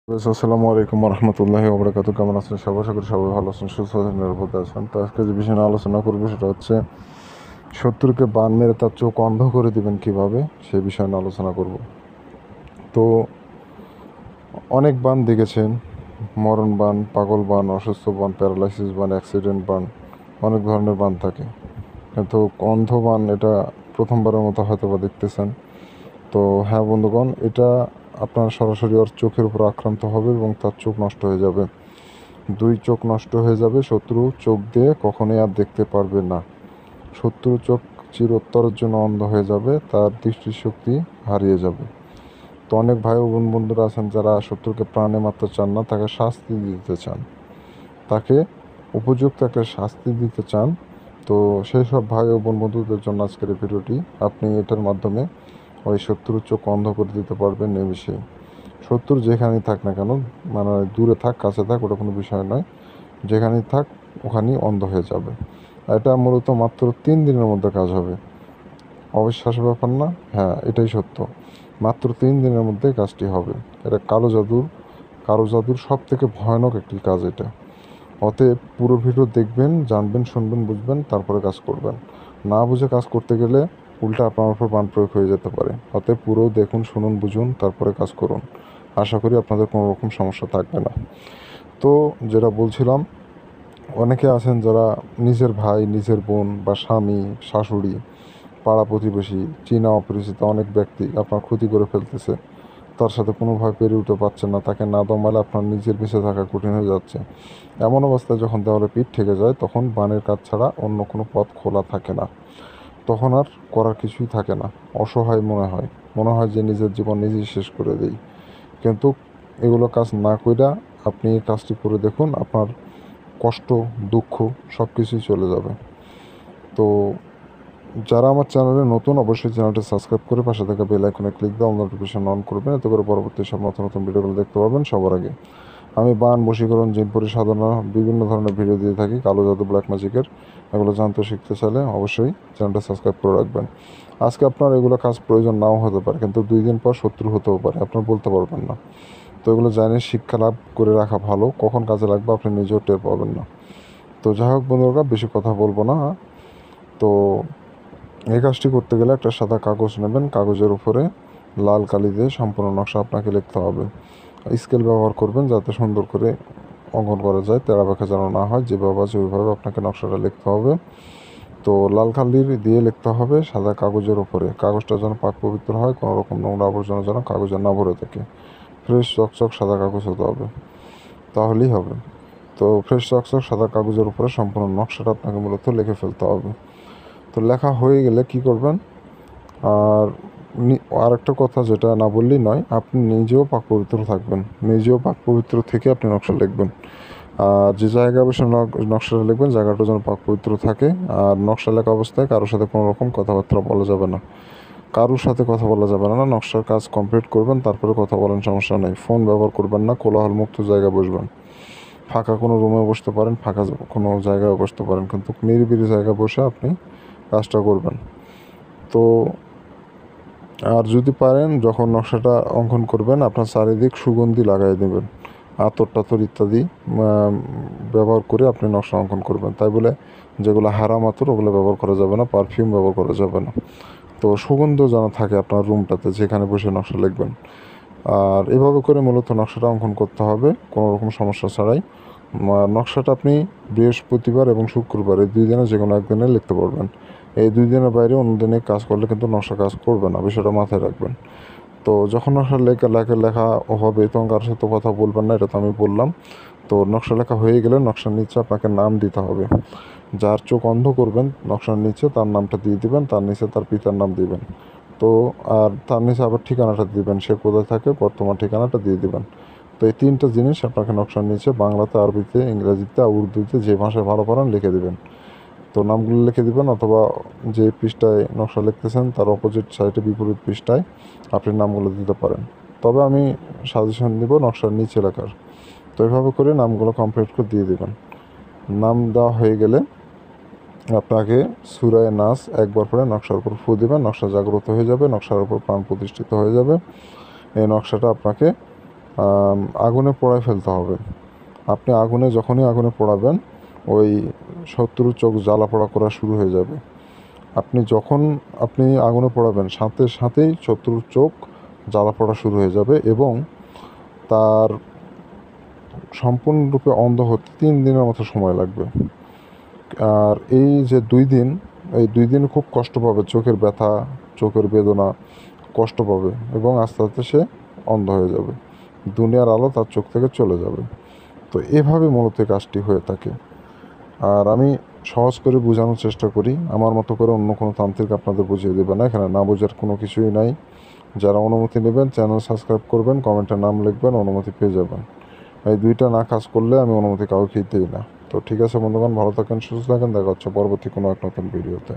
আসসালামু আলাইকুম রহমতুল্লাহি ওবরাকাতু। কেমন আছেন সবাই? আশা করি সবাই ভালো আছেন, সুস্থ আছেন, নিরাপদ আছেন। তো আজকে যে বিষয় নিয়ে আলোচনা করবো সেটা হচ্ছে শত্রুকে বান মেরে তার চোখ অন্ধ করে দিবেন কিভাবে, সেই বিষয়ে নিয়ে আলোচনা করব। তো অনেক বান দেখেছেন, মরণ বান, পাগল বান, অসুস্থ বান, প্যারালাইসিস বান, অ্যাক্সিডেন্ট বান, অনেক ধরনের বান থাকে। কিন্তু অন্ধ বান এটা প্রথমবারের মতো হয়তো বা দেখতেছেন। তো হ্যাঁ বন্ধুগণ, এটা আপনার সরাসরি ওর চোখের উপর আক্রান্ত হবে এবং তার চোখ নষ্ট হয়ে যাবে। দুই চোখ নষ্ট হয়ে যাবে, শত্রু চোখ দিয়ে কখনোই আর দেখতে পারবে না। শত্রু চোখ চিরতরের জন্য অন্ধ হয়ে যাবে, তার দৃষ্টিশক্তি হারিয়ে যাবে। তো অনেক ভাই ও বোন বন্ধুরা আছেন যারা শত্রুকে প্রাণে মারতে চান না, তাকে শাস্তি দিতে চান, তাকে উপযুক্ত একটা শাস্তি দিতে চান। তো সেই সব ভাই ও বোন বন্ধুদের জন্য আজকের এই ভিডিওটি। আপনি এটার মাধ্যমে ওই শত্রুর চোখ অন্ধ করে দিতে পারবেন নিমেষেই। শত্রু যেখানেই থাক না কেন, মানে দূরে থাক কাছে থাক, ওটা কোনো বিষয় নয়, যেখানেই থাক ওখানেই অন্ধ হয়ে যাবে। এটা মূলত মাত্র 3 দিনের মধ্যে কাজ হবে। অবিশ্বাস্য ব্যাপার না? হ্যাঁ, এটাই সত্য। মাত্র 3 দিনের মধ্যে কাজটি হবে। এটা কালো জাদুর সব থেকে ভয়ানক একটি কাজ এটা। অতএব পুরো ভিডিও দেখবেন, জানবেন, শুনবেন, বুঝবেন, তারপরে কাজ করবেন। না বুঝে কাজ করতে গেলে উল্টা আপনার উপর বান প্রয়োগ হয়ে যেতে পারে। অতএব পুরো দেখুন, শুনুন, বুঝুন, তারপরে কাজ করুন। আশা করি আপনাদের কোনো রকম সমস্যা থাকবে না। তো যেটা বলছিলাম, অনেকে আছেন যারা নিজের ভাই, নিজের বোন বা স্বামী, শাশুড়ি, পাড়া প্রতিবেশী, চীনা অপরিচিত অনেক ব্যক্তি আপনার ক্ষতি করে ফেলতেছে। তার সাথে কোনোভাবে পেরে উঠতে পারছেন না, তাকে না দমালে আপনার নিজের বেঁচে থাকা কঠিন হয়ে যাচ্ছে। এমন অবস্থায় যখন দেওয়ালে পিঠ ঠেকে যায়, তখন বানের কাজ ছাড়া অন্য কোনো পথ খোলা থাকে না। তখন আর করার কিছুই থাকে না। অসহায় মনে হয় যে নিজের জীবন নিজেই শেষ করে দেই। কিন্তু এগুলো কাজ না কইরা আপনি এই কাজটি করে দেখুন, আপনার কষ্ট, দুঃখ সব কিছুই চলে যাবে। তো যারা আমার চ্যানেলে নতুন, অবশ্যই চ্যানেলটি সাবস্ক্রাইব করে পাশে থাকা বেল আইকনে ক্লিক দিয়ে অল নোটিফিকেশন অন করবেন। এতে করে পরবর্তী সব নতুন নতুন ভিডিওগুলো দেখতে পাবেন সবার আগে। আমি বান, বশীকরণ, জিন পরিসাধনা বিভিন্ন ধরনের ভিডিও দিয়ে থাকি, কালো জাদু, ব্ল্যাক ম্যাজিকের। এগুলো জানতে শিখতে চাইলে অবশ্যই চ্যানেলটা সাবস্ক্রাইব করে রাখবেন। আজকে আপনার এগুলো কাজ প্রয়োজন নাও হতে পারে, কিন্তু 2 দিন পর শত্রু হতেও পারে, আপনার বলতে পারবেন না। তো এগুলো জানিয়ে শিক্ষা লাভ করে রাখা ভালো, কখন কাজে লাগবে আপনি নিজেও টের পাবেন না। তো যাই হোক বন্ধুরা, বেশি কথা বলবো না। তো এই কাজটি করতে গেলে একটা সাদা কাগজ নেবেন, কাগজের উপরে লাল কালি দিয়ে সম্পূর্ণ নকশা আপনাকে লিখতে হবে। স্কেল ব্যবহার করবেন যাতে সুন্দর করে অঙ্কন করা যায়, তেড়া বেঁকা যেন না হয়। যেভাবে আছে ওইভাবে আপনাকে নকশাটা লিখতে হবে। তো লাল কালি দিয়ে লিখতে হবে সাদা কাগজের উপরে। কাগজটা যেন পাক পবিত্র হয়, কোনো রকম নোংরা আবর্জনা যেন কাগজে না ভরে থাকে। ফ্রেশ চকচক সাদা কাগজ হতে হবে, তাহলেই হবে। তো ফ্রেশ চকচক সাদা কাগজের উপরে সম্পূর্ণ নকশাটা আপনাকে মূলত লিখে ফেলতে হবে। তো লেখা হয়ে গেলে কি করবেন? আর আর একটা কথা যেটা না বললেই নয়, আপনি নিজেও পাক পবিত্র থাকবেন। নিজেও পাক পবিত্র থেকে আপনি নকশা লিখবেন। আর যে জায়গায় বসে নকশাটা লিখবেন, জায়গাটা যেন পাক পবিত্র থাকে। আর নকশা লেখা অবস্থায় কারোর সাথে কোনো রকম কথাবার্তা বলা যাবে না। কারোর সাথে কথা বলা যাবে না। নকশার কাজ কমপ্লিট করবেন, তারপরে কথা বলেন, সমস্যা নেই। ফোন ব্যবহার করবেন না, কোলাহল মুক্ত জায়গায় বসবেন। ফাঁকা কোনো রুমে বসতে পারেন, ফাঁকা কোনো জায়গায় বসতে পারেন, কিন্তু নিরিবিলি জায়গায় বসে আপনি কাজটা করবেন। তো আর যদি পারেন, যখন নকশাটা অঙ্কন করবেন আপনার চারিদিক সুগন্ধি লাগাই দেবেন। আতর টাতর ইত্যাদি ব্যবহার করে আপনি নকশা অঙ্কন করবেন। তাই বলে যেগুলো হারাম আতর ওগুলো ব্যবহার করা যাবে না, পারফিউম ব্যবহার করা যাবে না। তো সুগন্ধ যেন থাকে আপনার রুমটাতে যেখানে বসে নকশা লিখবেন। আর এভাবে করে মূলত নকশাটা অঙ্কন করতে হবে কোনো রকম সমস্যা ছাড়াই। নকশাটা আপনি বৃহস্পতিবার এবং শুক্রবার এই 2 দিনে যে কোনো একদিনে লিখতে পারবেন। এই 2 দিনের বাইরে অন্য দিনে কাজ করলে কিন্তু নকশা কাজ করবে না, বিষয়টা মাথায় রাখবেন। তো যখন নকশা লেখা হবে তখন কারোর সাথে কথা বলবেন না, এটা তো আমি বললাম। তো নকশা লেখা হয়ে গেলে নকশার নিচে আপনাকে নাম দিতে হবে। যার চোখ অন্ধ করবেন নকশার নিচে তার নামটা দিয়ে দিবেন, তার নিচে তার পিতার নাম দিবেন। তো আর তার নিচে আবার ঠিকানাটা দিবেন, সে কোথায় থাকে বর্তমান ঠিকানাটা দিয়ে দিবেন। তো এই 3টা জিনিস আপনাকে নকশার নিচে বাংলাতে, আরবিতে, ইংরেজিতে, উর্দুতে যে ভাষায় ভালো পারেন লিখে দিবেন। তো নামগুলো লিখে দিবেন, অথবা যে পৃষ্ঠায় নকশা লিখতেছেন তার অপোজিট সাইডে বিপরীত পৃষ্ঠায় আপনি নামগুলো দিতে পারেন। তবে আমি সাজেশন দিব নকশার নিচে লেখার। তো এইভাবে করে নামগুলো কমপ্লিট করে দিয়ে দেবেন। নাম দেওয়া হয়ে গেলে আপনাকে সূরায়ে নাস একবার পরে নকশার উপর ফু দিবেন, নকশা জাগ্রত হয়ে যাবে, নকশার উপর প্রাণ প্রতিষ্ঠিত হয়ে যাবে। এই নকশাটা আপনাকে আগুনে পোড়ায় ফেলতে হবে। আপনি যখনই আগুনে পোড়াবেন, ওই শত্রুর চোখ জ্বালা পোড়া করা শুরু হয়ে যাবে। আপনি আগুনে পোড়াবেন, সাথে সাথেই শত্রুর চোখ জ্বালা পোড়া শুরু হয়ে যাবে এবং তার সম্পূর্ণরূপে অন্ধ হতে 3 দিনের মতো সময় লাগবে। আর এই যে 2 দিন, এই 2 দিন খুব কষ্ট পাবে, চোখের ব্যথা, চোখের বেদনা, কষ্ট পাবে এবং আস্তে আস্তে সে অন্ধ হয়ে যাবে। দুনিয়ার আলো তার চোখ থেকে চলে যাবে। তো এভাবে মূলত এই কাজটি হয়ে থাকে। আর আমি সহজ করে বোঝানোর চেষ্টা করি, আমার মতো করে অন্য কোনো তান্ত্রিক আপনাদের বুঝিয়ে দেবে না। এখানে না বোঝার কোনো কিছুই নাই। যারা অনুমতি নেবেন, চ্যানেল সাবস্ক্রাইব করবেন, কমেন্টে নাম লিখবেন, অনুমতি পেয়ে যাবেন। এই 2টা না কাজ করলে আমি অনুমতি কাউকে দিই না। তো ঠিক আছে বন্ধুগণ, ভালো থাকেন, সুস্থ থাকেন, দেখা হচ্ছে পরবর্তী কোনো এক নতুন ভিডিওতে।